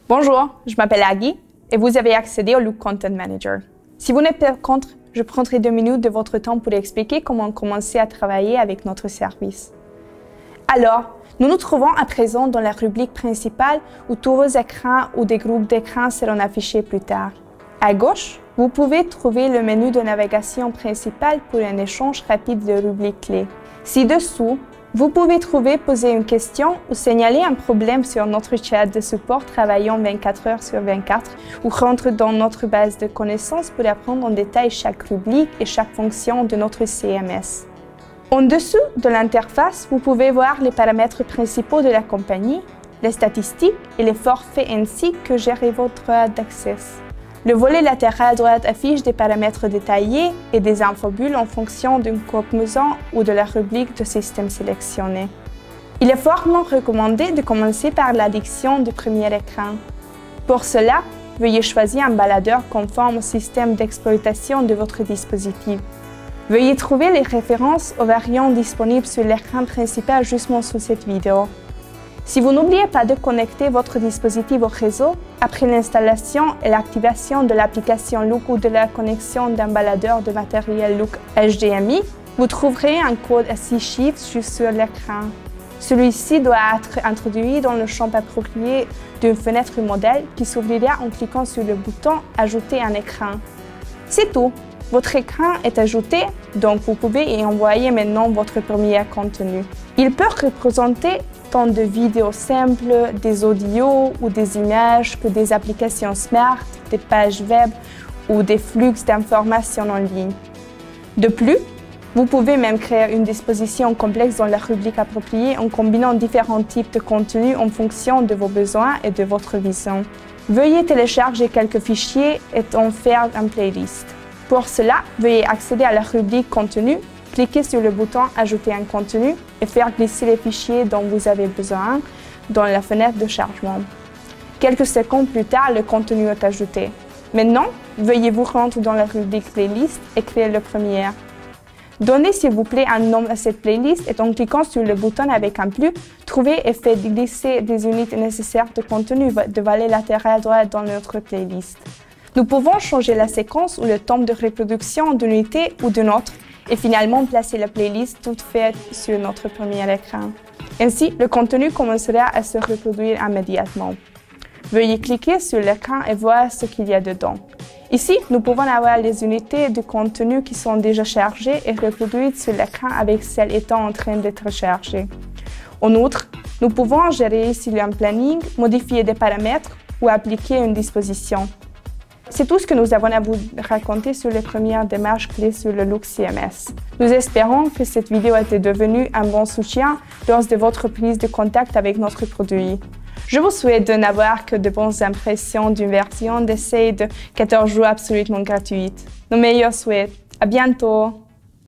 Bonjour, je m'appelle Aggie et vous avez accédé au Look Content Manager. Si vous n'êtes pas contre, je prendrai 2 minutes de votre temps pour expliquer comment commencer à travailler avec notre service. Alors, nous nous trouvons à présent dans la rubrique principale où tous vos écrans ou des groupes d'écrans seront affichés plus tard. À gauche, vous pouvez trouver le menu de navigation principal pour un échange rapide de rubriques clés. Ci-dessous, vous pouvez trouver poser une question ou signaler un problème sur notre chat de support travaillant 24 heures sur 24 ou rentrer dans notre base de connaissances pour apprendre en détail chaque rubrique et chaque fonction de notre CMS. En dessous de l'interface, vous pouvez voir les paramètres principaux de la compagnie, les statistiques et les forfaits ainsi que gérer votre droit d'accès. Le volet latéral droit affiche des paramètres détaillés et des infobules en fonction d'une combinaison ou de la rubrique de système sélectionné. Il est fortement recommandé de commencer par l'addition du premier écran. Pour cela, veuillez choisir un baladeur conforme au système d'exploitation de votre dispositif. Veuillez trouver les références aux variantes disponibles sur l'écran principal justement sous cette vidéo. Si vous n'oubliez pas de connecter votre dispositif au réseau, après l'installation et l'activation de l'application Look ou de la connexion d'un baladeur de matériel Look HDMI, vous trouverez un code à 6 chiffres juste sur l'écran. Celui-ci doit être introduit dans le champ approprié d'une fenêtre modèle qui s'ouvrira en cliquant sur le bouton « Ajouter un écran ». C'est tout! Votre écran est ajouté, donc vous pouvez y envoyer maintenant votre premier contenu. Il peut représenter tant de vidéos simples, des audios ou des images que des applications smart, des pages web ou des flux d'informations en ligne. De plus, vous pouvez même créer une disposition complexe dans la rubrique appropriée en combinant différents types de contenus en fonction de vos besoins et de votre vision. Veuillez télécharger quelques fichiers et en faire une playlist. Pour cela, veuillez accéder à la rubrique Contenu, cliquez sur le bouton « Ajouter un contenu » et faire glisser les fichiers dont vous avez besoin dans la fenêtre de chargement. Quelques secondes plus tard, le contenu est ajouté. Maintenant, veuillez vous rendre dans la rubrique Playlist et créer le premier. Donnez s'il vous plaît un nom à cette playlist et en cliquant sur le bouton avec un plus, trouvez et faites glisser des unités nécessaires de contenu de volet latéral droit dans notre playlist. Nous pouvons changer la séquence ou le temps de reproduction d'une unité ou d'une autre et finalement placer la playlist toute faite sur notre premier écran. Ainsi, le contenu commencera à se reproduire immédiatement. Veuillez cliquer sur l'écran et voir ce qu'il y a dedans. Ici, nous pouvons avoir les unités de contenu qui sont déjà chargées et reproduites sur l'écran avec celles étant en train d'être chargées. En outre, nous pouvons gérer ici un planning, modifier des paramètres ou appliquer une disposition. C'est tout ce que nous avons à vous raconter sur les premières démarches clés sur le Look CMS. Nous espérons que cette vidéo a été devenue un bon soutien lors de votre prise de contact avec notre produit. Je vous souhaite de n'avoir que de bonnes impressions d'une version d'essai de 14 jours absolument gratuite. Nos meilleurs souhaits. À bientôt!